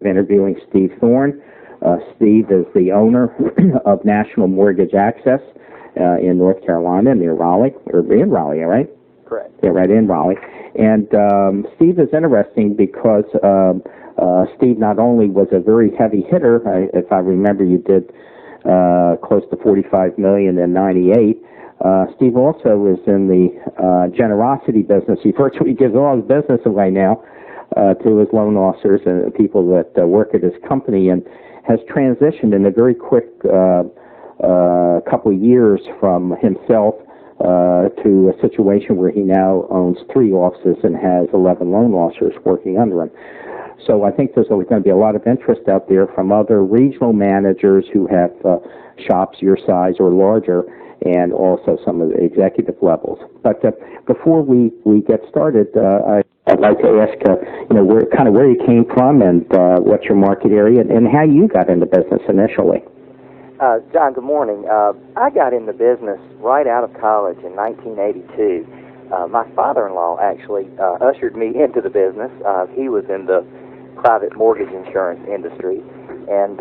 interviewing Steve Thorne. Steve is the owner of National Mortgage Access in North Carolina, near Raleigh, or in Raleigh, right? Correct. Yeah, right in Raleigh. And Steve is interesting because Steve not only was a very heavy hitter, if I remember, you did close to $45 million in '98. Steve also is in the generosity business. He virtually gives all his business away now to his loan officers and people that work at his company, and has transitioned in a very quick couple of years from himself to a situation where he now owns 3 offices and has 11 loan officers working under him. So I think there's going to be a lot of interest out there from other regional managers who have shops your size or larger, and also some of the executive levels. But before we get started, I'd like to ask, where you came from, and what's your market area, and how you got into business initially. John, good morning. I got into business right out of college in 1982. My father-in-law actually ushered me into the business. He was in the private mortgage insurance industry, and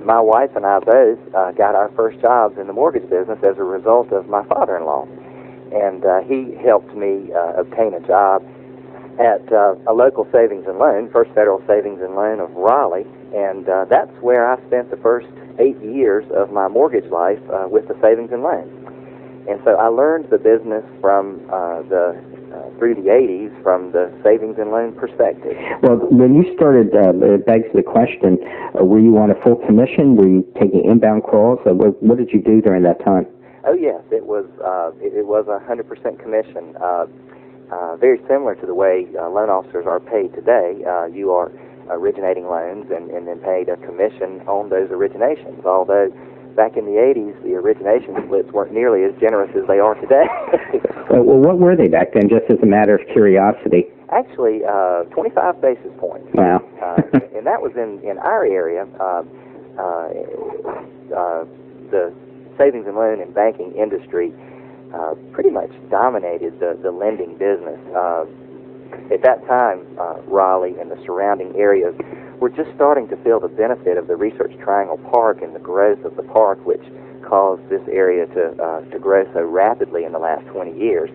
my wife and I both got our first jobs in the mortgage business as a result of my father-in-law. And he helped me obtain a job at a local savings and loan, First Federal Savings and Loan of Raleigh, and that's where I spent the first 8 years of my mortgage life with the savings and loan. And so I learned the business from through the 80s from the savings and loan perspective. Well, when you started, it begs the question, were you on a full commission? Were you taking inbound calls? What did you do during that time? Oh, yes. It was 100% commission. Very similar to the way loan officers are paid today. You are originating loans and then paid a commission on those originations, although back in the 80s, the origination splits weren't nearly as generous as they are today. Well, what were they back then, just as a matter of curiosity? Actually, 25 basis points. Wow. And that was in our area. The savings and loan and banking industry pretty much dominated the lending business. At that time, Raleigh and the surrounding areas were just starting to feel the benefit of the Research Triangle Park and the growth of the park, which caused this area to grow so rapidly in the last 20 years.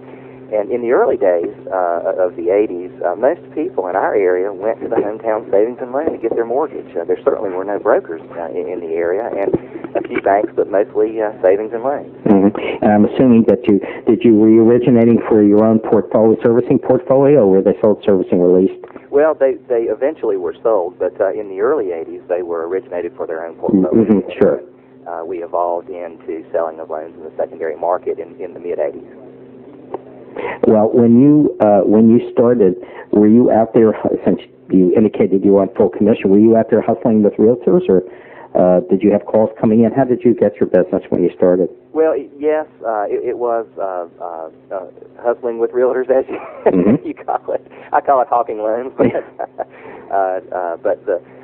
And in the early days of the 80s, most people in our area went to the hometown savings and loan to get their mortgage. There certainly were no brokers in the area, and a few banks, but mostly savings and loans. Mm-hmm. And I'm assuming that were you originating for your own servicing portfolio, or were they sold servicing released? Well, they eventually were sold, but in the early 80s, they were originated for their own portfolio. Mm-hmm. Sure. We evolved into selling of loans in the secondary market in the mid-80s. Well, when you started, were you out there, since you indicated you were on full commission, were you out there hustling with realtors, or did you have calls coming in? How did you get your business when you started? Well, yes, it was hustling with realtors, as you call it. I call it hawking loans, but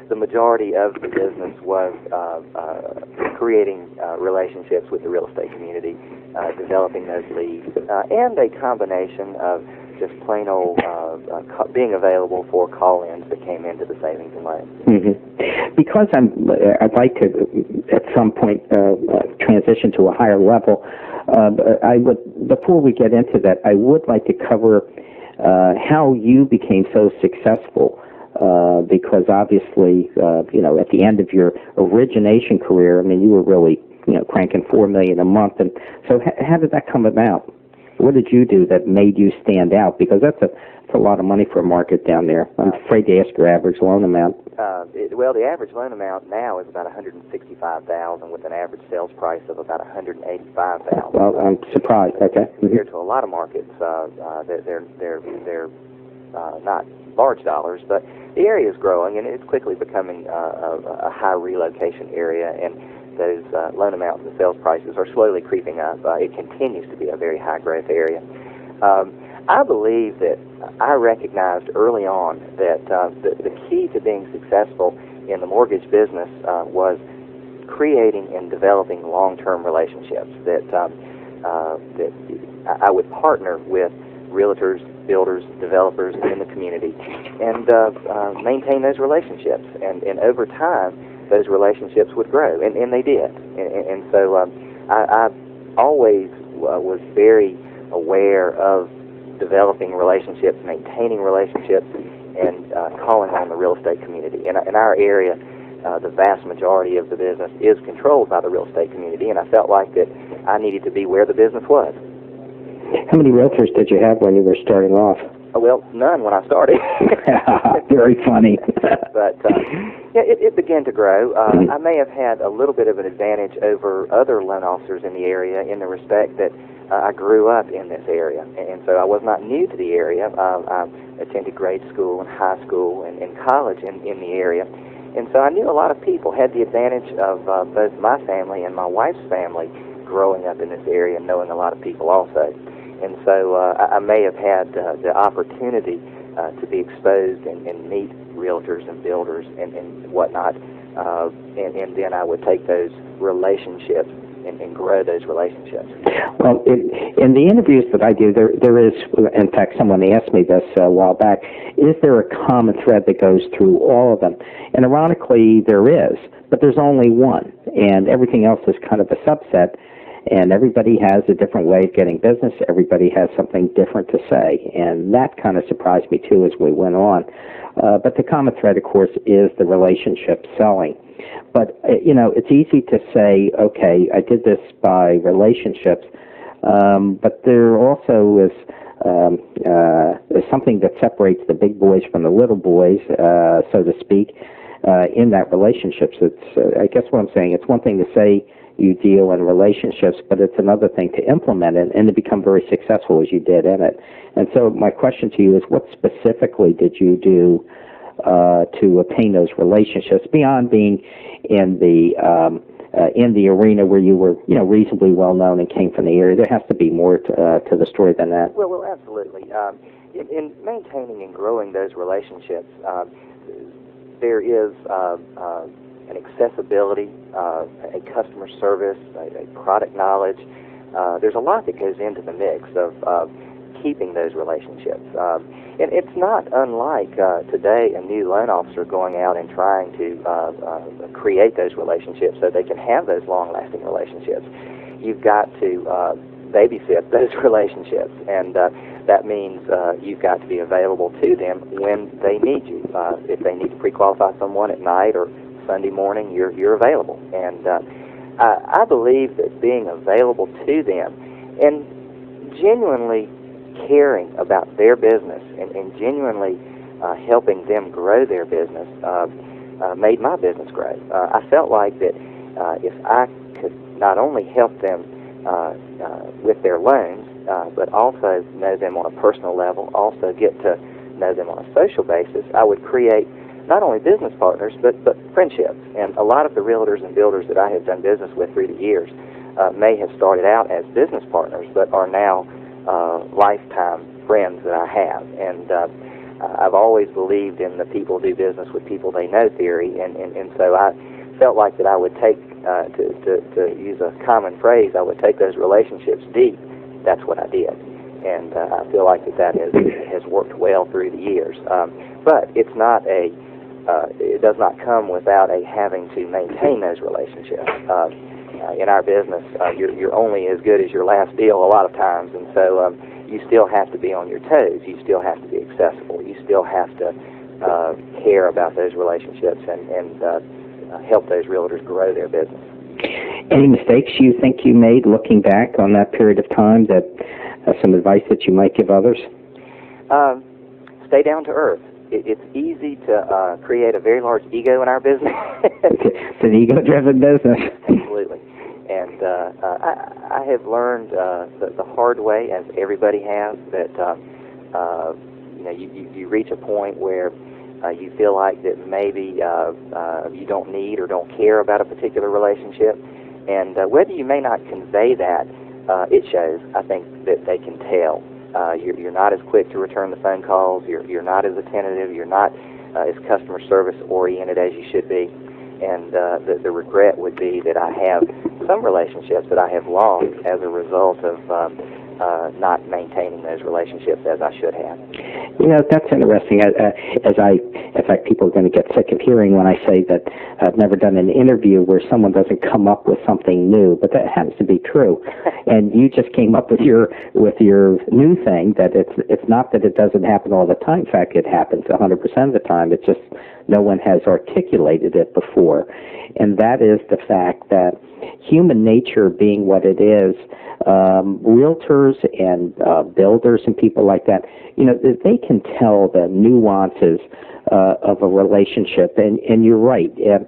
the majority of the business was creating relationships with the real estate community, developing those leads, and a combination of just plain old being available for call-ins that came into the savings and loans. Mm-hmm. Because I'd like to, at some point, transition to a higher level. Before we get into that, I would like to cover how you became so successful. Because obviously, at the end of your origination career, I mean, you were really, cranking $4 million a month. And so how did that come about? What did you do that made you stand out? Because that's a lot of money for a market down there. I'm afraid to ask your average loan amount. Well, the average loan amount now is about $165,000 with an average sales price of about $185,000. Well, I'm surprised. Okay. Compared to a lot of markets, they're not large dollars, but the area is growing, and it's quickly becoming a high relocation area, and those loan amounts and sales prices are slowly creeping up. It continues to be a very high growth area. I believe that I recognized early on that the key to being successful in the mortgage business was creating and developing long-term relationships, that I would partner with realtors builders, developers in the community, and maintain those relationships. And over time, those relationships would grow, and they did. And so I always was very aware of developing relationships, maintaining relationships, and calling on the real estate community. In our area, the vast majority of the business is controlled by the real estate community, and I felt like that I needed to be where the business was. How many realtors did you have when you were starting off? Well, none when I started. Very funny. But yeah, it began to grow. I may have had a little bit of an advantage over other loan officers in the area in the respect that I grew up in this area, and so I was not new to the area. I attended grade school and high school and college in the area, and so I knew a lot of people. Had the advantage of both my family and my wife's family growing up in this area and knowing a lot of people also. And so I may have had the opportunity to be exposed and meet realtors and builders and whatnot, and then I would take those relationships and grow those relationships. Well, in the interviews that I do, there is, in fact, someone asked me this a while back, is there a common thread that goes through all of them? And ironically, there is, but there's only one, and everything else is kind of a subset. And everybody has a different way of getting business. Everybody has something different to say. And that kind of surprised me, too, as we went on. But the common thread, of course, is the relationship selling. But, it's easy to say, okay, I did this by relationships. But there also is something that separates the big boys from the little boys, so to speak, in that relationships. I guess what I'm saying, it's one thing to say you deal in relationships, but it's another thing to implement it and to become very successful as you did in it. And so my question to you is, what specifically did you do to obtain those relationships beyond being in the arena where you were, reasonably well known and came from the area? There has to be more to the story than that. Well, absolutely. In maintaining and growing those relationships, there is an accessibility, a customer service, a product knowledge. There's a lot that goes into the mix of keeping those relationships. And it's not unlike today a new loan officer going out and trying to create those relationships so they can have those long-lasting relationships. You've got to babysit those relationships, and that means you've got to be available to them when they need you. If they need to pre-qualify someone at night or Sunday morning, you're available. And I believe that being available to them and genuinely caring about their business and genuinely helping them grow their business made my business grow. I felt like that if I could not only help them with their loans, but also know them on a personal level, also get to know them on a social basis, I would create not only business partners, but friendships. And a lot of the realtors and builders that I have done business with through the years may have started out as business partners, but are now lifetime friends that I have. And I've always believed in the people do business with people they know theory, and so I felt like that I would take, to use a common phrase, I would take those relationships deep. That's what I did. And I feel like that has worked well through the years. But it's not it does not come without having to maintain those relationships. In our business, you're only as good as your last deal a lot of times, and so you still have to be on your toes. You still have to be accessible. You still have to care about those relationships and help those realtors grow their business. Any mistakes you think you made looking back on that period of time, that some advice that you might give others? Stay down to earth. It's easy to create a very large ego in our business. It's an ego-driven business. Absolutely. And I have learned the hard way, as everybody has, that you reach a point where you feel like that maybe you don't need or don't care about a particular relationship, and whether you may not convey that, it shows. I think that they can tell. You're not as quick to return the phone calls. You're not as attentive. You're not as customer service oriented as you should be. And the regret would be that I have some relationships that I have lost as a result of not maintaining those relationships as I should have. You know, that's interesting. In fact, people are going to get sick of hearing when I say that I've never done an interview where someone doesn't come up with something new, but that happens to be true. And you just came up with your new thing, that it's not that it doesn't happen all the time. In fact, it happens 100% of the time. It's just no one has articulated it before. And that is the fact that human nature being what it is, realtors and builders and people like that, you know, they can tell the nuances of a relationship. And you're right. If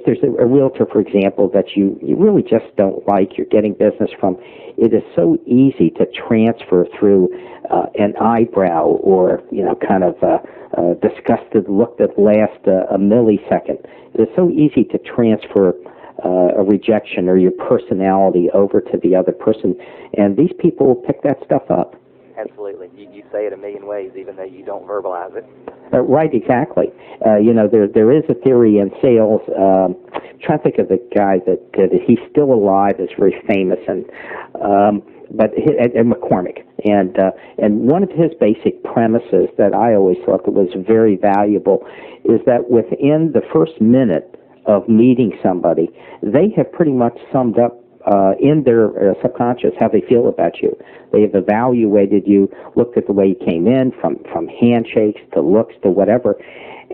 there's a realtor, for example, that you really just don't like, you're getting business from, it is so easy to transfer through an eyebrow, or, you know, kind of disgusted look that lasts a millisecond. It is so easy to transfer a rejection or your personality over to the other person, and these people will pick that stuff up. Absolutely. You say it a million ways, even though you don't verbalize it. Right, exactly. You know, there is a theory in sales. I'm trying to think of the guy that he's still alive, is very famous, and McCormick. And one of his basic premises that I always thought that was very valuable is that within the first minute of meeting somebody, they have pretty much summed up in their subconscious how they feel about you. They have evaluated you, looked at the way you came in, from handshakes to looks to whatever.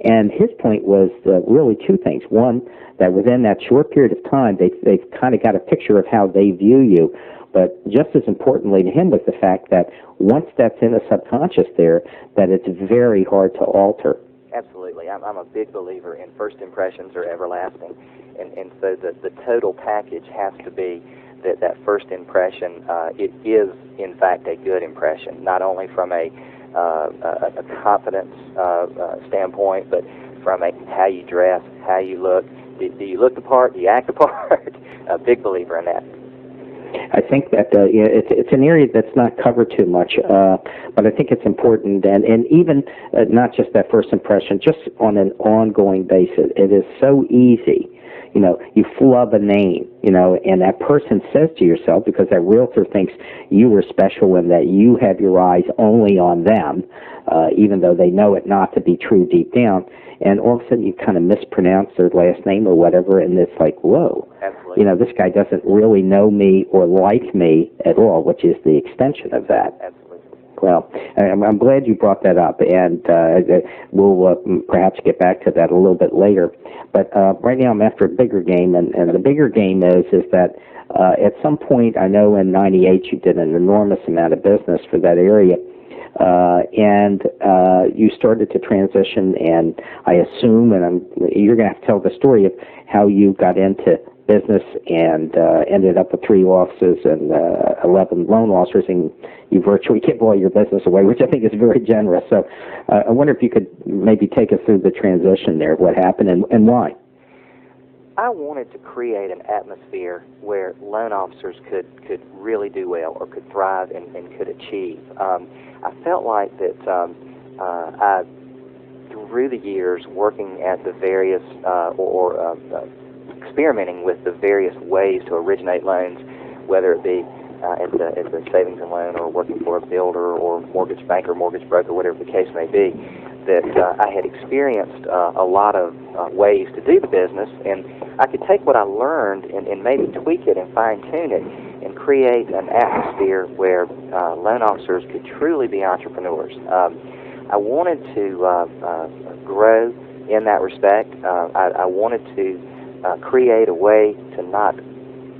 And his point was really two things. One, that within that short period of time, they've kind of got a picture of how they view you. But just as importantly to him was the fact that once that's in the subconscious there, that it's very hard to alter. Absolutely. I'm a big believer in first impressions are everlasting. And so the total package has to be that first impression, it is, in fact, a good impression, not only from a confidence standpoint, but from how you dress, how you look. Do you look the part? Do you act the part? A big believer in that. I think that it's an area that's not covered too much, but I think it's important, and even not just that first impression, just on an ongoing basis. It is so easy. You know, you flub a name, you know, and that person says to yourself, because that realtor thinks you were special and that you have your eyes only on them, even though they know it not to be true deep down, and all of a sudden you kind of mispronounce their last name or whatever, and it's like, whoa. Absolutely. You know, this guy doesn't really know me or like me at all, which is the extension of that. Absolutely. Well, I'm glad you brought that up, and we'll perhaps get back to that a little bit later. But right now I'm after a bigger game, and the bigger game is that at some point, I know in '98 you did an enormous amount of business for that area, and you started to transition, and I assume, and you're going to have to tell the story of how you got into business and ended up with 3 offices and 11 loan officers, and you virtually give all your business away, which I think is very generous. So I wonder if you could maybe take us through the transition there, what happened and why. I wanted to create an atmosphere where loan officers could really do well, or could thrive and could achieve. I felt like that I, through the years, working at the various experimenting with the various ways to originate loans, whether it be at the savings and loan, or working for a builder or mortgage banker, mortgage broker, whatever the case may be, that I had experienced a lot of ways to do the business, and I could take what I learned and maybe tweak it and fine-tune it and create an atmosphere where loan officers could truly be entrepreneurs. I wanted to grow in that respect. I wanted to create a way to not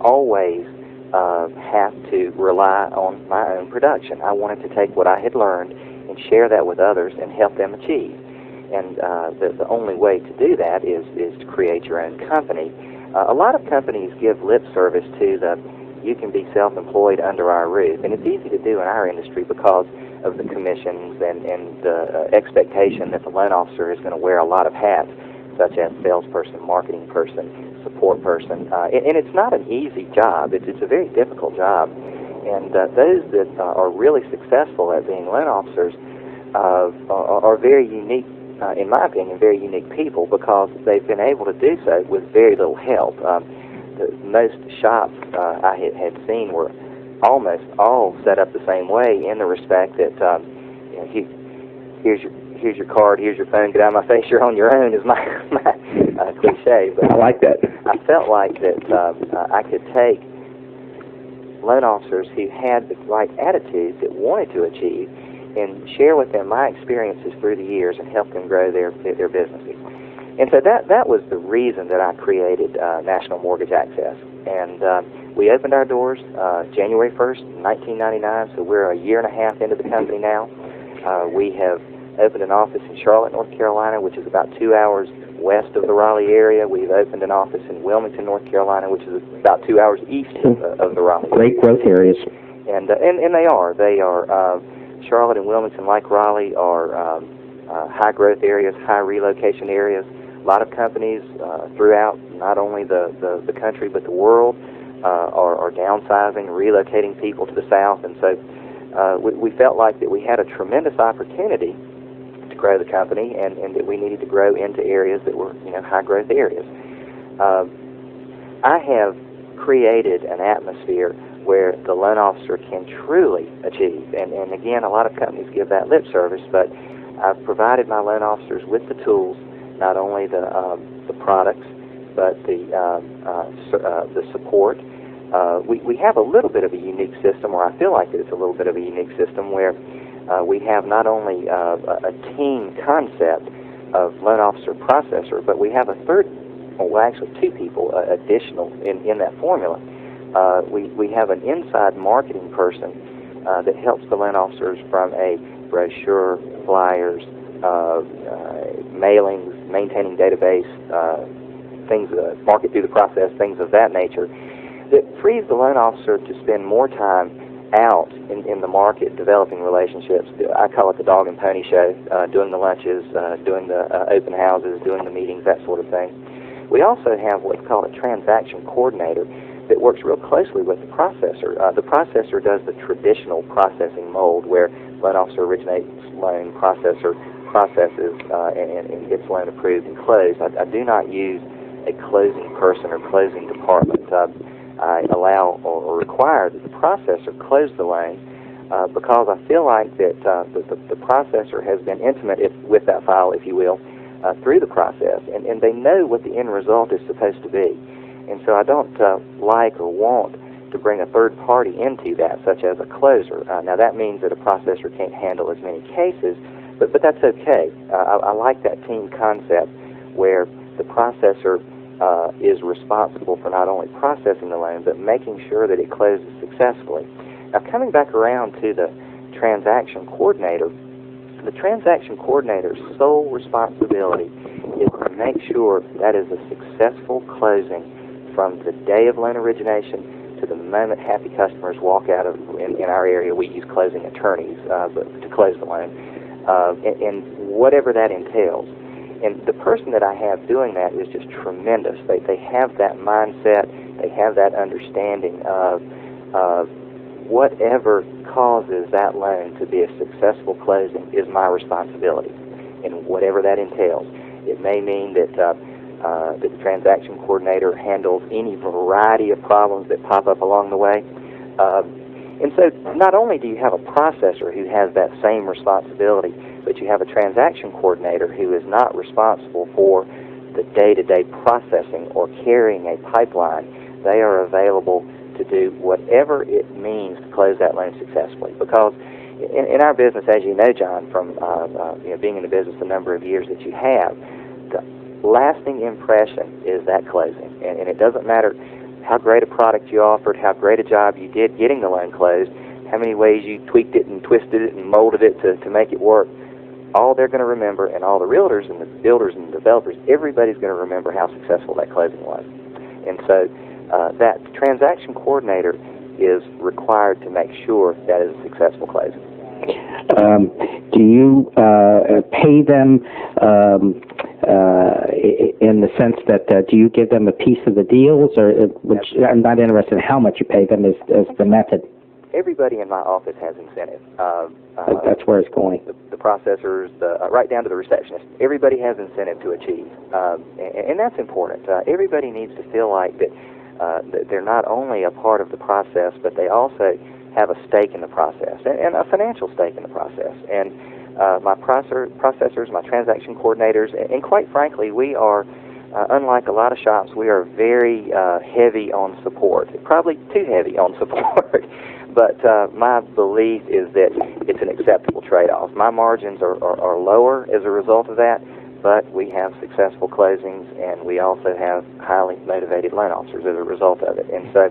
always have to rely on my own production. I wanted to take what I had learned and share that with others and help them achieve. And the only way to do that is to create your own company. A lot of companies give lip service to you can be self-employed under our roof, and it's easy to do in our industry because of the commissions and the expectation that the loan officer is going to wear a lot of hats, such as salesperson, marketing person, support person. And it's not an easy job. It's a very difficult job. And those that are really successful at being loan officers are very unique, in my opinion, very unique people, because they've been able to do so with very little help. most shops I had seen were almost all set up the same way, in the respect that you know, here's your card, here's your phone, get out of my face, you're on your own, is my cliche. But I like that. I felt like that I could take loan officers who had the right attitude, that wanted to achieve, and share with them my experiences through the years and help them grow their businesses. And so that was the reason that I created National Mortgage Access. And we opened our doors January 1st, 1999, so we're a year and a half into the company now. We have opened an office in Charlotte, North Carolina, which is about 2 hours west of the Raleigh area. We've opened an office in Wilmington, North Carolina, which is about 2 hours east of the Raleigh. Great growth areas. And they are. Charlotte and Wilmington, like Raleigh, are high growth areas, high relocation areas. A lot of companies throughout not only the country but the world are downsizing, relocating people to the south, and so we felt like that we had a tremendous opportunity to grow the company, and that we needed to grow into areas that were, you know, high growth areas. I have created an atmosphere where the loan officer can truly achieve, and again, a lot of companies give that lip service, but I've provided my loan officers with the tools, not only the products, but the support. We have a little bit of a unique system, or I feel like it's a little bit of a unique system, where we have not only a team concept of loan officer processor, but we have a third, well, actually two people additional in that formula. We have an inside marketing person that helps the loan officers from a brochure, flyers, mailings, maintaining database, things, market through the process, things of that nature, that frees the loan officer to spend more time out in the market developing relationships. I call it the dog and pony show, doing the lunches, doing the open houses, doing the meetings, that sort of thing. We also have what's called a transaction coordinator that works real closely with the processor. The processor does the traditional processing mold, where loan officer originates loan, processor processes and gets loan approved and closed. I do not use a closing person or closing department. I allow or require that the processor close the loan because I feel like that the processor has been intimate with that file, if you will, through the process, and they know what the end result is supposed to be. And so I don't like or want to bring a third party into that, such as a closer. Now that means that a processor can't handle as many cases, but that's okay. I like that team concept where the processor is responsible for not only processing the loan, but making sure that it closes successfully. Now, coming back around to the transaction coordinator, the transaction coordinator's sole responsibility is to make sure that is a successful closing from the day of loan origination to the moment happy customers walk out of, in our area, we use closing attorneys to close the loan, and whatever that entails. And the person that I have doing that is just tremendous. They have that mindset, they have that understanding of whatever causes that loan to be a successful closing is my responsibility, and whatever that entails. It may mean that the transaction coordinator handles any variety of problems that pop up along the way. And so not only do you have a processor who has that same responsibility, but you have a transaction coordinator who is not responsible for the day-to-day processing or carrying a pipeline. They are available to do whatever it means to close that loan successfully. Because in our business, as you know, John, from being in the business a number of years that you have, the lasting impression is that closing. And it doesn't matter how great a product you offered, how great a job you did getting the loan closed, how many ways you tweaked it and twisted it and molded it to make it work. All they're going to remember, and all the realtors and the builders and the developers, everybody's going to remember how successful that closing was. And so that transaction coordinator is required to make sure that is a successful closing. Do you pay them in the sense that do you give them a piece of the deals, or which I'm not interested in how much you pay them as the method? Everybody in my office has incentive. That's where it's going. The processors, right down to the receptionist. Everybody has incentive to achieve, and that's important. Everybody needs to feel like that they're not only a part of the process, but they also have a stake in the process and a financial stake in the process. And my processors, my transaction coordinators, and quite frankly, we are, unlike a lot of shops, we are very heavy on support, probably too heavy on support. But my belief is that it's an acceptable trade-off. My margins are lower as a result of that, but we have successful closings, and we also have highly motivated loan officers as a result of it. And so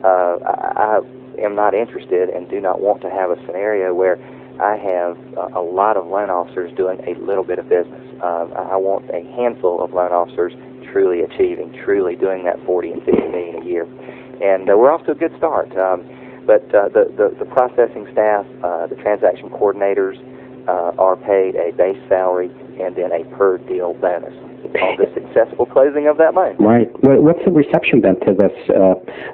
I am not interested and do not want to have a scenario where I have a lot of loan officers doing a little bit of business. I want a handful of loan officers truly achieving, truly doing that 40 and 50 million a year. And we're off to a good start. But the processing staff, the transaction coordinators are paid a base salary and then a per-deal bonus on the successful closing of that loan. Right. What's the reception been to this?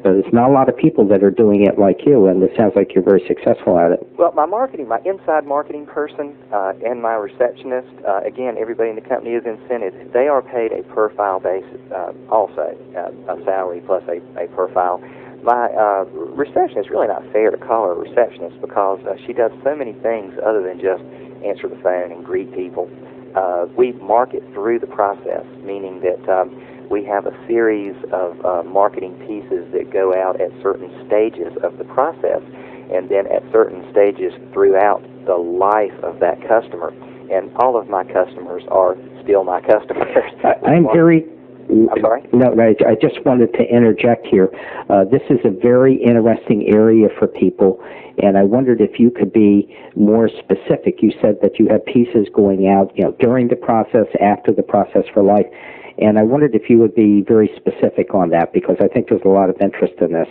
There's not a lot of people that are doing it like you, and it sounds like you're very successful at it. Well, my inside marketing person and my receptionist, again, everybody in the company is incented. They are paid a per-file basis also, a salary plus a per-file. My receptionist, really not fair to call her a receptionist because she does so many things other than just answer the phone and greet people. We market through the process, meaning that we have a series of marketing pieces that go out at certain stages of the process and then at certain stages throughout the life of that customer. And all of my customers are still my customers. I'm sorry? No, I just wanted to interject here. This is a very interesting area for people, and I wondered if you could be more specific. You said that you have pieces going out, during the process, after the process for life, and I wondered if you would be very specific on that because I think there's a lot of interest in this.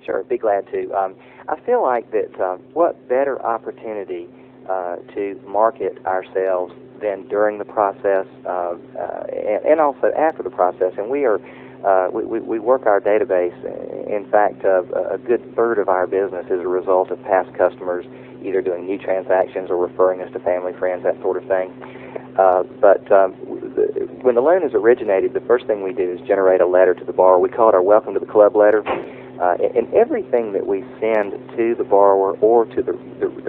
Sure, be glad to. I feel like that what better opportunity to market ourselves than during the process and also after the process. And we are we work our database. In fact, a good third of our business is a result of past customers either doing new transactions or referring us to family, friends, that sort of thing. But when the loan is originated, the first thing we do is generate a letter to the borrower. We call it our Welcome to the Club letter. And everything that we send to the borrower or to the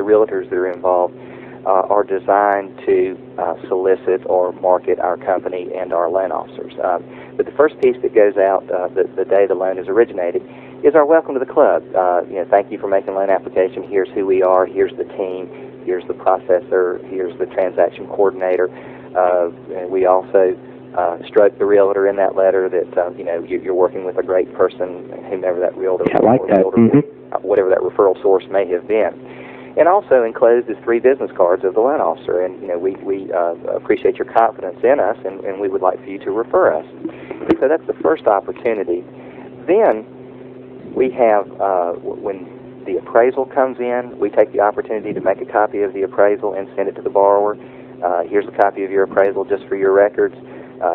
realtors that are involved are designed to solicit or market our company and our loan officers. But the first piece that goes out the day the loan is originated is our Welcome to the Club. Thank you for making a loan application. Here's who we are. Here's the team. Here's the processor. Here's the transaction coordinator. And we also stroke the realtor in that letter that you're working with a great person, whomever that realtor, I like that. Whatever that referral source may have been. And also enclosed is 3 business cards of the loan officer. And we appreciate your confidence in us, and we would like for you to refer us. And so that's the first opportunity. Then we have when the appraisal comes in, we take the opportunity to make a copy of the appraisal and send it to the borrower. Here's a copy of your appraisal just for your records.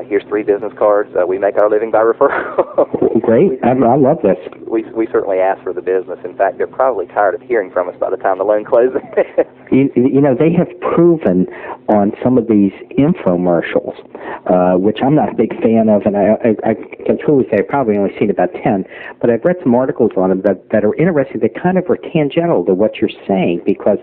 Here's 3 business cards. We make our living by referral. Great. I love this. We certainly ask for the business. In fact, they're probably tired of hearing from us by the time the loan closes. They have proven on some of these infomercials, which I'm not a big fan of, and I can truly say I've probably only seen about 10, but I've read some articles on them that are interesting, that kind of are tangential to what you're saying, because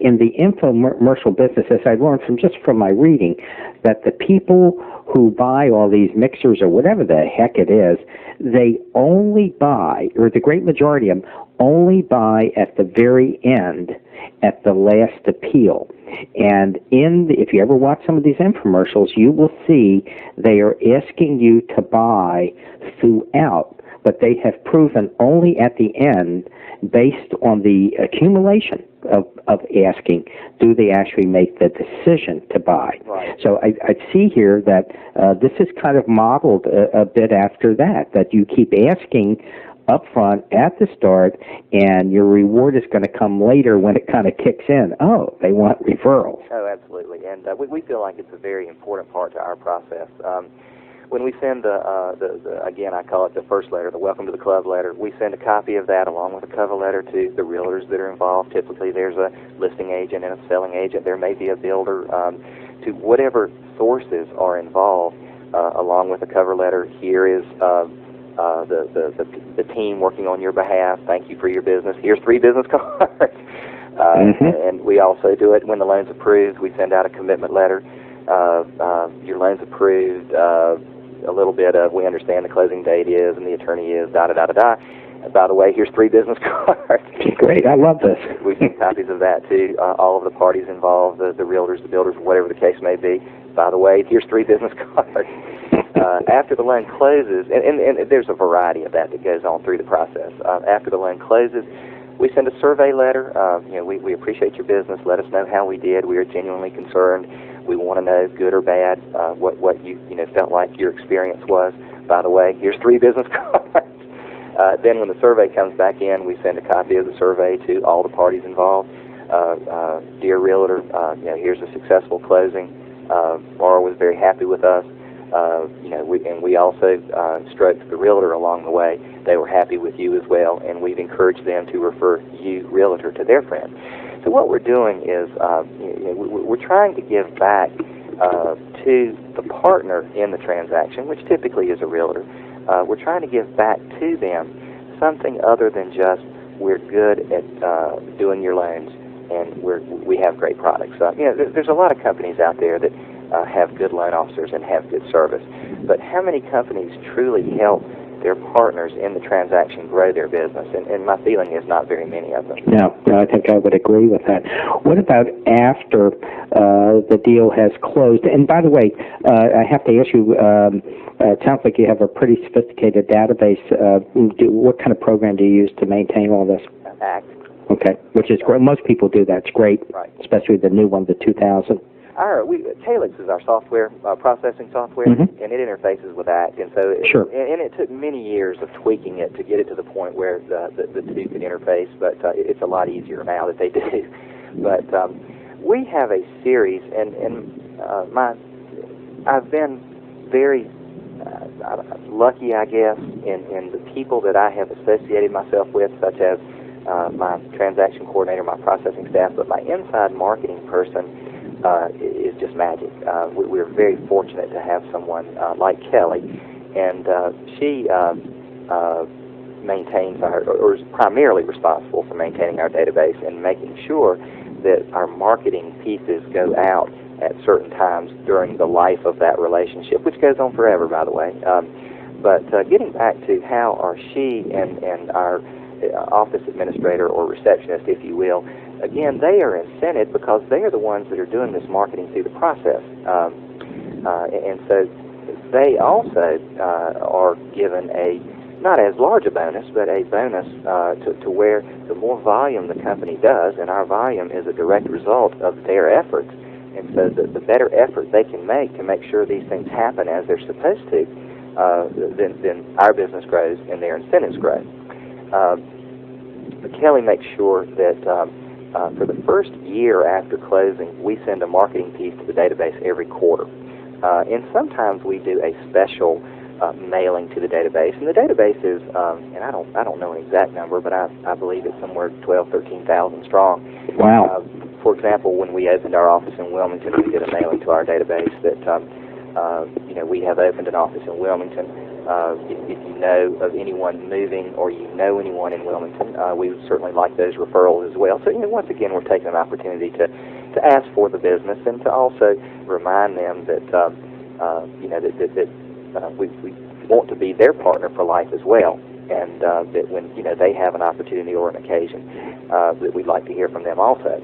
in the infomercial business, as I learned from my reading, that the people who buy all these mixers or whatever the heck it is, they only buy, or the great majority of them, only buy at the very end, at the last appeal. And if you ever watch some of these infomercials, you will see they are asking you to buy throughout, but they have proven only at the end, based on the accumulation of asking, do they actually make the decision to buy. Right. So I see here that this is kind of modeled a bit after that you keep asking up front at the start, and your reward is going to come later when it kind of kicks in. Oh, they want referrals. Oh, absolutely. And we feel like it's a very important part to our process. When we send again, I call it the first letter, the Welcome to the Club letter, we send a copy of that along with a cover letter to the realtors that are involved. Typically, there's a listing agent and a selling agent. There may be a builder. To whatever sources are involved, along with a cover letter, here is the team working on your behalf. Thank you for your business. Here's 3 business cards. And we also do it when the loan's approved. We send out a commitment letter. Your loan's approved. A little bit of, we understand the closing date is and the attorney is, da-da-da-da-da. By the way, here's 3 business cards. Great, I love this. We send copies of that to all of the parties involved, the realtors, the builders, whatever the case may be. By the way, here's 3 business cards. After the loan closes, and there's a variety of that goes on through the process. After the loan closes, we send a survey letter. We appreciate your business. Let us know how we did. We are genuinely concerned. We want to know, good or bad, what you felt like your experience was. By the way, here's 3 business cards. Then when the survey comes back in, we send a copy of the survey to all the parties involved. Dear realtor, here's a successful closing. Laura was very happy with us. We also stroked the realtor along the way. They were happy with you as well, and we've encouraged them to refer you, realtor, to their friend. So what we're doing is we're trying to give back to the partner in the transaction, which typically is a realtor. We're trying to give back to them something other than just we're good at doing your loans and we have great products. There's a lot of companies out there that have good loan officers and have good service, but how many companies truly help their partners in the transaction grow their business? And my feeling is not very many of them. No, I think I would agree with that. What about after the deal has closed? And by the way, I have to ask you, it sounds like you have a pretty sophisticated database. What kind of program do you use to maintain all this? Act. Okay, which is great. Most people do that. It's great, right. Especially the new one, the 2000. Calyx is our software, processing software, and it interfaces with ACT. And so, it took many years of tweaking it to get it to the point where the two could interface. But it's a lot easier now that they do. But we have a series, and I've been very lucky, I guess, in the people that I have associated myself with, such as my transaction coordinator, my processing staff, but my inside marketing person is just magic. We're very fortunate to have someone like Kelly, and she maintains or is primarily responsible for maintaining our database and making sure that our marketing pieces go out at certain times during the life of that relationship, which goes on forever, by the way. But getting back to how are she and our office administrator or receptionist, if you will, again, they are incented because they are the ones that are doing this marketing through the process. And so they also are given a, not as large a bonus, but a bonus to where the more volume the company does, and our volume is a direct result of their efforts, and so the better effort they can make to make sure these things happen as they're supposed to, then our business grows and their incentives grow. But Kelly makes sure that for the first year after closing, we send a marketing piece to the database every quarter. And sometimes we do a special mailing to the database. And the database is, and I don't know an exact number, but I believe it's somewhere 12,000, 13,000 strong. Wow. For example, when we opened our office in Wilmington, we did a mailing to our database that, we have opened an office in Wilmington. If you know of anyone moving or you know anyone in Wilmington, we would certainly like those referrals as well. So, once again, we're taking an opportunity to ask for the business and to also remind them that, we want to be their partner for life as well, and that when, they have an opportunity or an occasion, that we'd like to hear from them also.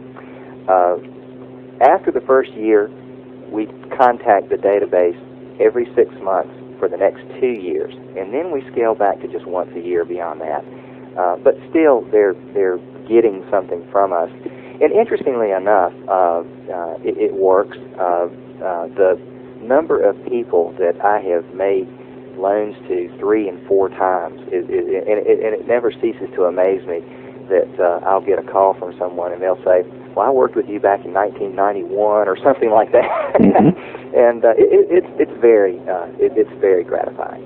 After the first year, we contact the database every 6 months for the next 2 years, and then we scale back to just once a year beyond that. But still, they're getting something from us. And interestingly enough, it works. The number of people that I have made loans to 3 and 4 times, and it never ceases to amaze me that I'll get a call from someone and they'll say, "Well, I worked with you back in 1991," or something like that. And it's very gratifying.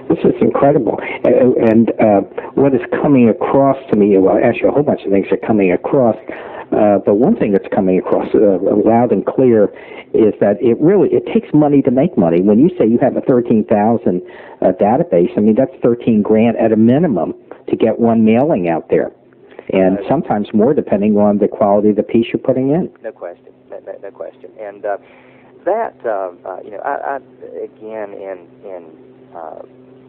This is incredible. And what is coming across to me, well, actually a whole bunch of things are coming across. But one thing that's coming across loud and clear is that it takes money to make money. When you say you have a 13,000 database, I mean, that's 13 grand at a minimum to get one mailing out there, and sometimes more depending on the quality of the piece you're putting in. No question, no question. And that, I again, in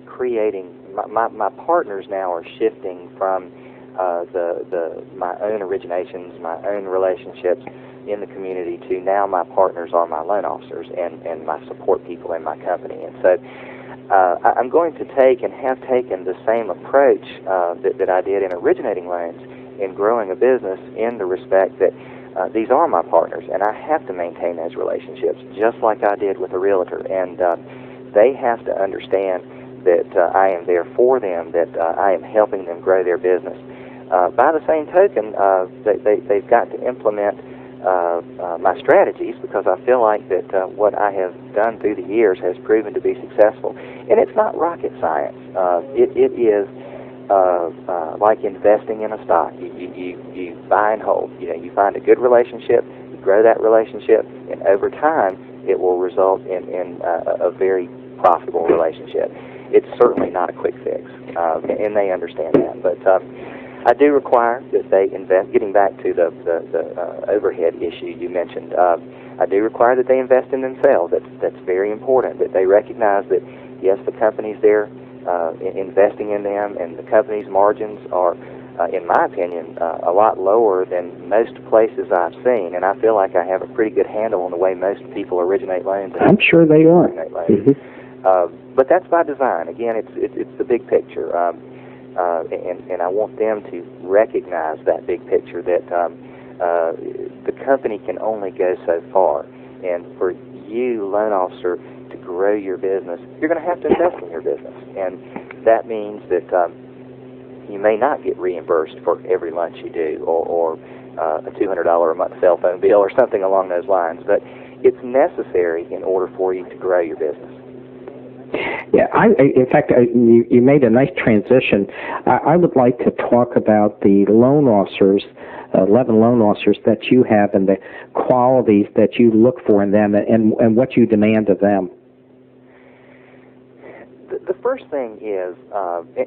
creating, my partners now are shifting from my own originations, my own relationships in the community to now my partners are my loan officers and my support people in my company. And so I'm going to take and have taken the same approach that I did in originating loans in growing a business, in the respect that these are my partners and I have to maintain those relationships just like I did with a realtor. And they have to understand that I am there for them, that I am helping them grow their business. By the same token, they've got to implement my strategies, because I feel like that what I have done through the years has proven to be successful. And it's not rocket science. It is like investing in a stock. You buy and hold. You find a good relationship, you grow that relationship, and over time it will result in a very profitable relationship. It's certainly not a quick fix, and they understand that. But I do require that they invest. Getting back to the overhead issue you mentioned, I do require that they invest in themselves. That's very important. That they recognize that yes, the company's there investing in them, and the company's margins are, in my opinion, a lot lower than most places I've seen. And I feel like I have a pretty good handle on the way most people originate loans. I'm sure they are. But that's by design. Again, it's the big picture. And I want them to recognize that big picture, that the company can only go so far. And for you, loan officer, to grow your business, you're going to have to invest in your business. And that means that you may not get reimbursed for every lunch you do, or a $200 a month cell phone bill or something along those lines. But it's necessary in order for you to grow your business. Yeah, in fact, you made a nice transition. I would like to talk about the loan officers, 11 loan officers that you have, and the qualities that you look for in them, and what you demand of them. The first thing is,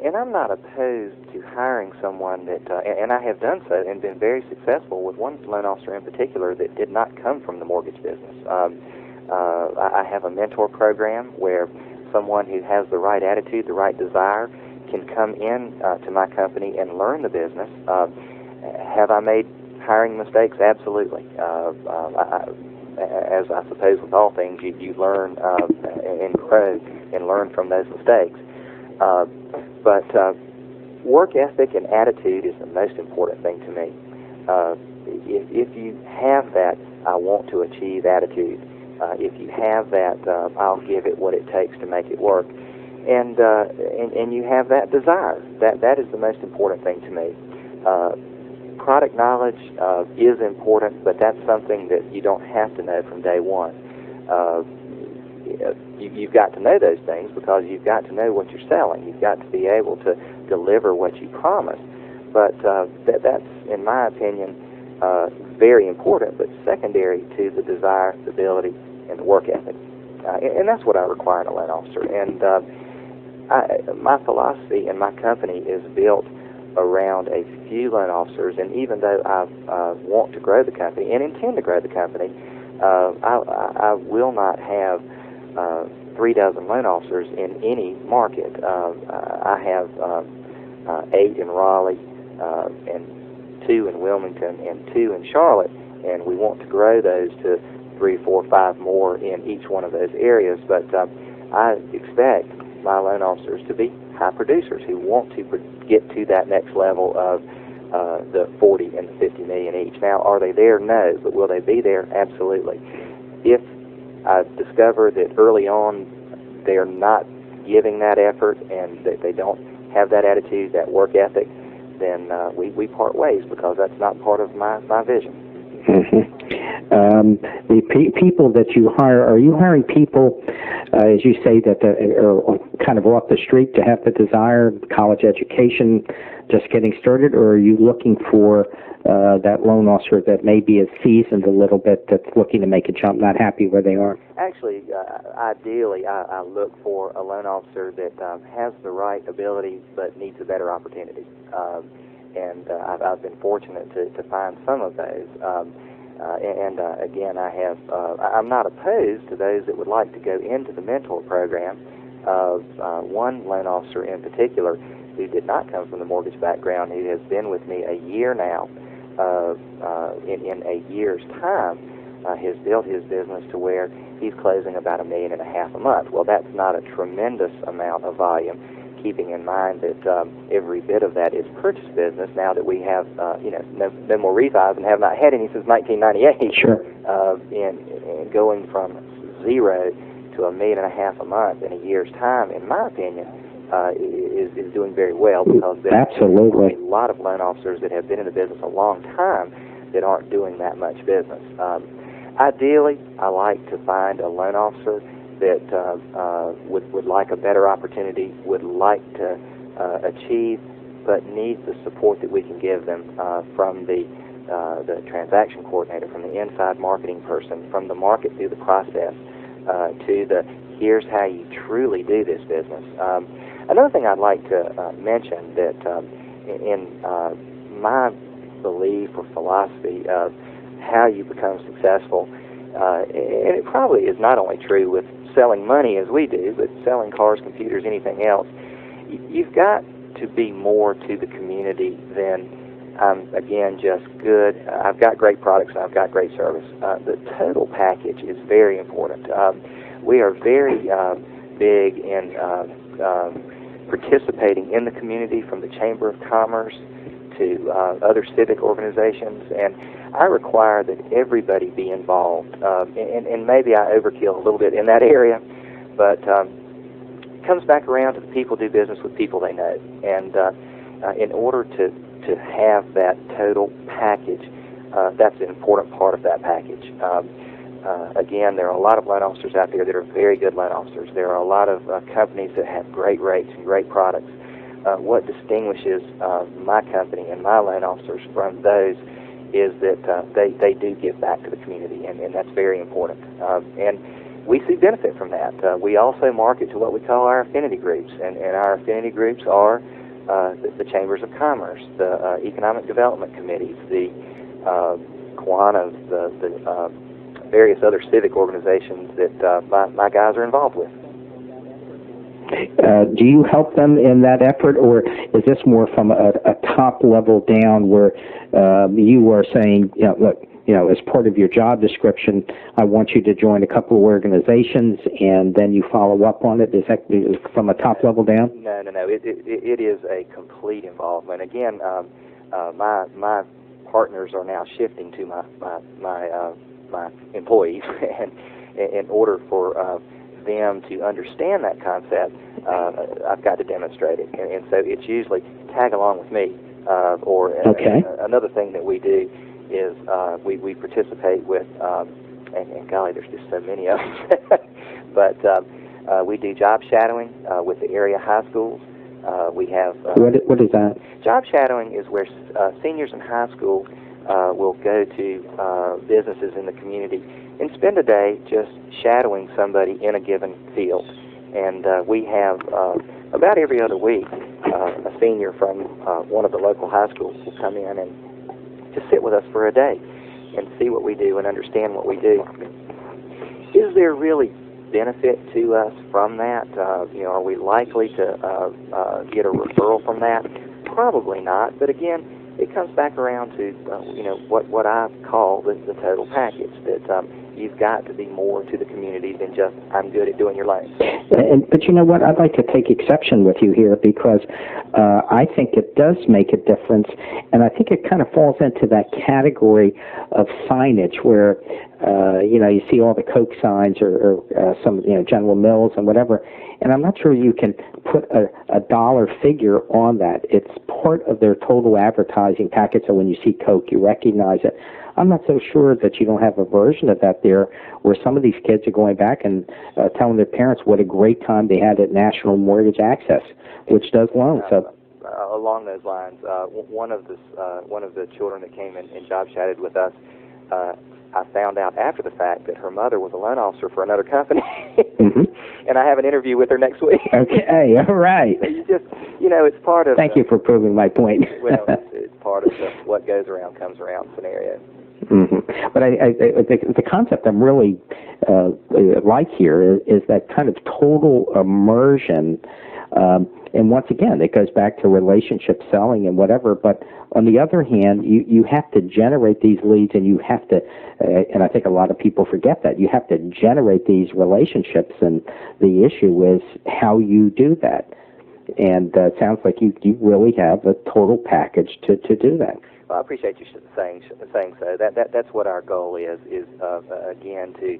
and I'm not opposed to hiring someone that, and I have done so and been very successful with one loan officer in particular that did not come from the mortgage business. I have a mentor program where someone who has the right attitude, the right desire, can come in to my company and learn the business. Have I made hiring mistakes? Absolutely. As I suppose with all things, you learn and grow and learn from those mistakes. But work ethic and attitude is the most important thing to me. If you have that, I want to achieve attitude. If you have that, I'll give it what it takes to make it work. And you have that desire. That is the most important thing to me. Product knowledge is important, but that's something that you don't have to know from day one. You've got to know those things because you've got to know what you're selling. You've got to be able to deliver what you promise. But that's, in my opinion, very important, but secondary to the desire, the ability, and the work ethic. And that's what I require in a loan officer. And my philosophy and my company is built around a few loan officers, and even though I want to grow the company and intend to grow the company, I will not have 3 dozen loan officers in any market. I have 8 in Raleigh, and 2 in Wilmington, and 2 in Charlotte, and we want to grow those to 3, 4, 5 more in each one of those areas. But I expect my loan officers to be high producers who want to get to that next level of the 40 and the 50 million each. Now, are they there? No. But will they be there? Absolutely. If I discover that early on they're not giving that effort and that they don't have that attitude, that work ethic, then we part ways, because that's not part of my vision. The people that you hire, are you hiring people, as you say, that are kind of off the street to have the desire, college education, just getting started, or are you looking for that loan officer that maybe is seasoned a little bit, that's looking to make a jump, not happy where they are? Actually, ideally, I look for a loan officer that has the right abilities but needs a better opportunity. And I've been fortunate to find some of those. Again, I'm not opposed to those that would like to go into the mentor program. One loan officer in particular who did not come from the mortgage background, who has been with me a year now, in a year's time, has built his business to where he's closing about $1.5 million a month. Well, that's not a tremendous amount of volume, keeping in mind that every bit of that is purchase business. Now that we have, no more refis and have not had any since 1998. Sure. And going from zero to $1.5 million a month in a year's time, in my opinion, is doing very well, because there's absolutely a lot of loan officers that have been in the business a long time that aren't doing that much business. Ideally, I like to find a loan officer that would like a better opportunity, would like to achieve, but needs the support that we can give them from the transaction coordinator, from the inside marketing person, from the market through the process, to the here's how you truly do this business. Another thing I'd like to mention that in my belief or philosophy of how you become successful, and it probably is not only true with selling money as we do, but selling cars, computers, anything else, you've got to be more to the community than, again, just good. I've got great products and I've got great service. The total package is very important. We are very big in participating in the community, from the Chamber of Commerce to other civic organizations, and I require that everybody be involved. And maybe I overkill a little bit in that area, but it comes back around to the people do business with people they know. And in order to have that total package, that's an important part of that package. Again, there are a lot of loan officers out there that are very good loan officers. There are a lot of companies that have great rates and great products. What distinguishes my company and my loan officers from those is that they do give back to the community, and that's very important. And we see benefit from that. We also market to what we call our affinity groups, and our affinity groups are the Chambers of Commerce, the Economic Development Committees, the Kiwanis, the various other civic organizations that my guys are involved with. Do you help them in that effort, or is this more from a top level down, where you are saying, look, as part of your job description, I want you to join a couple of organizations, and then you follow up on it? Is that from a top level down? No. It is a complete involvement. Again, my partners are now shifting to my employees, and in order for them to understand that concept, I've got to demonstrate it, and so it's usually tag along with me. Okay. Another thing that we do is we participate with, and golly, there's just so many of them, but we do job shadowing with the area high schools. We have what is that? Job shadowing is where seniors in high school will go to businesses in the community and spend a day just shadowing somebody in a given field. And we have about every other week a senior from one of the local high schools will come in and just sit with us for a day and see what we do and understand what we do. Is there really benefit to us from that? Are we likely to get a referral from that? Probably not. But again, it comes back around to what I call the total package, that you've got to be more to the community than just, I'm good at doing your loans. But you know what? I'd like to take exception with you here, because I think it does make a difference, and I think it kind of falls into that category of signage where you see all the Coke signs or some, General Mills and whatever, and I'm not sure you can put a dollar figure on that. It's part of their total advertising package, so when you see Coke, you recognize it. I'm not so sure that you don't have a version of that there where some of these kids are going back and telling their parents what a great time they had at National Mortgage Access, which does loans. So along those lines, one of the children that came and job chatted with us, I found out after the fact that her mother was a loan officer for another company, mm-hmm. and I have an interview with her next week. Okay, all right. It's just, it's part of. Thank you for proving my point. Well, it's part of the what goes around comes around scenario. Mm-hmm. But the concept I'm really like here is that kind of total immersion. And once again, it goes back to relationship selling and whatever. But on the other hand, you have to generate these leads, and you have to, and I think a lot of people forget that, you have to generate these relationships, and the issue is how you do that. And it sounds like you really have a total package to do that. Well, I appreciate you saying so. That's what our goal is again, to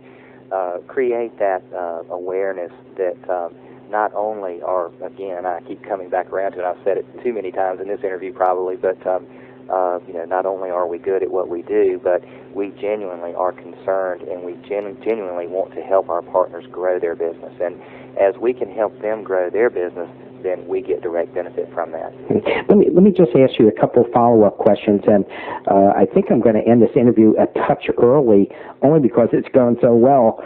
create that awareness that not only are, again, I keep coming back around to it, I've said it too many times in this interview probably, but not only are we good at what we do, but we genuinely are concerned, and we genuinely want to help our partners grow their business. And as we can help them grow their business, then we get direct benefit from that. Let me just ask you a couple of follow-up questions, and I think I'm going to end this interview a touch early, only because it's going so well.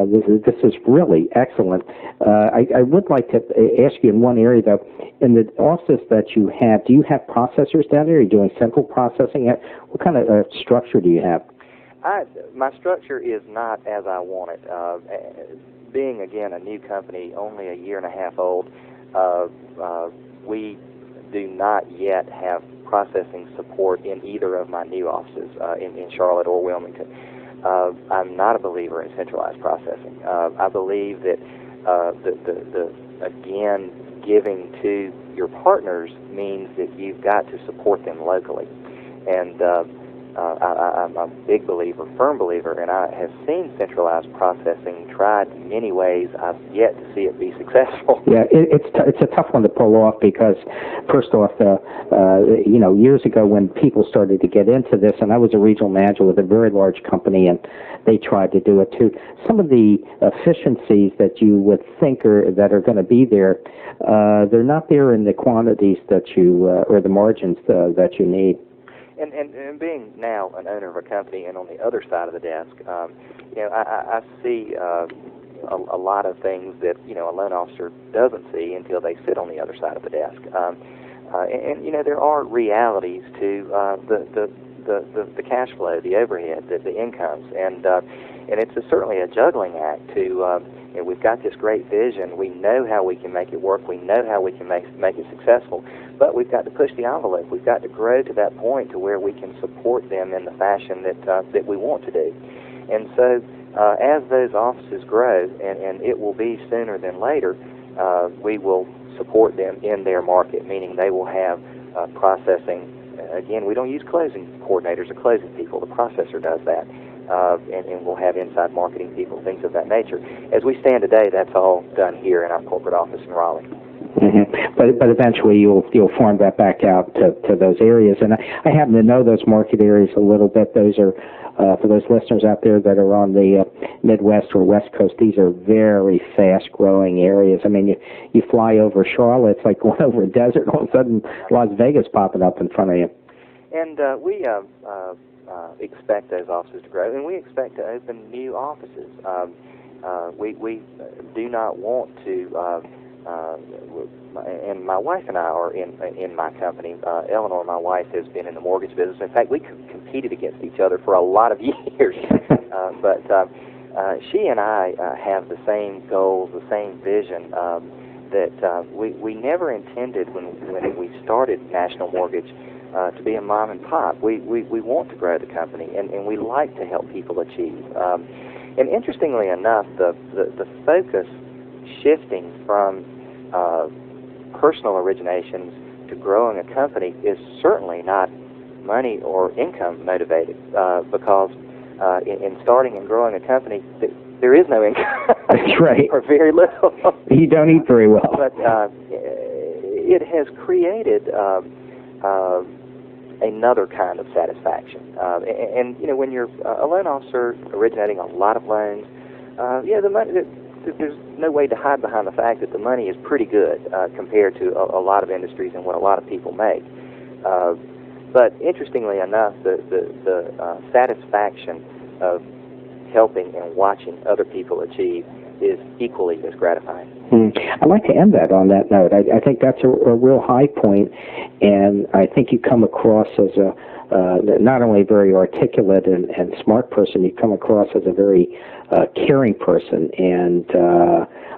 This is really excellent. I would like to ask you in one area, though. In the office that you have, do you have processors down there? Are you doing central processing? What kind of structure do you have? My structure is not as I want it. Being, again, a new company, only a year and a half old, we do not yet have processing support in either of my new offices in Charlotte or Wilmington. I'm not a believer in centralized processing. I believe that again, giving to your partners means that you've got to support them locally. And I'm a big believer, firm believer, and I have seen centralized processing tried many ways. I've yet to see it be successful. Yeah, it's a tough one to pull off because, first off, years ago when people started to get into this, and I was a regional manager with a very large company, and they tried to do it too. Some of the efficiencies that you would think that are going to be there, they're not there in the quantities that you or the margins that you need. And being now an owner of a company and on the other side of the desk, I see a lot of things that a loan officer doesn't see until they sit on the other side of the desk. And there are realities to the cash flow, the overhead, the incomes, and it's certainly a juggling act to. We've got this great vision. We know how we can make it work. We know how we can make it successful. But we've got to push the envelope. We've got to grow to that point to where we can support them in the fashion that we want to do. And so as those offices grow, and it will be sooner than later, we will support them in their market, meaning they will have processing. Again, we don't use closing coordinators or closing people. The processor does that. And we'll have inside marketing people, things of that nature. As we stand today, that's all done here in our corporate office in Raleigh. Mm-hmm. But eventually you'll farm that back out to those areas. And I happen to know those market areas a little bit. Those are, for those listeners out there that are on the Midwest or West Coast, these are very fast-growing areas. I mean, you fly over Charlotte, it's like going over a desert, all of a sudden Las Vegas popping up in front of you. And we expect those offices to grow, and we expect to open new offices. We do not want to, and my wife and I are in my company. Eleanor, my wife, has been in the mortgage business. In fact, we competed against each other for a lot of years. But she and I have the same goals, the same vision that we never intended when we started National Mortgage to be a mom and pop. We want to grow the company, and we like to help people achieve. And interestingly enough, the focus shifting from personal originations to growing a company is certainly not money or income motivated, because in starting and growing a company, there is no income. That's right. Or very little. You don't eat very well. But it has created another kind of satisfaction. And you know, when you're a loan officer originating a lot of loans, the money, there's no way to hide behind the fact that the money is pretty good compared to a lot of industries and what a lot of people make. But interestingly enough, the satisfaction of helping and watching other people achieve is equally as gratifying. I'd like to end that on that note. I think that's a real high point, and I think you come across as a not only a very articulate and smart person, you come across as a very caring person, and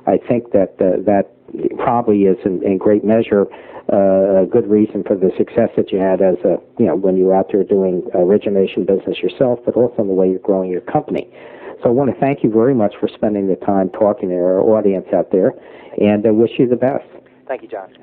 I think that that probably is in great measure a good reason for the success that you had as when you were out there doing origination business yourself, but also in the way you're growing your company. So I want to thank you very much for spending the time talking to our audience out there, and I wish you the best. Thank you, John.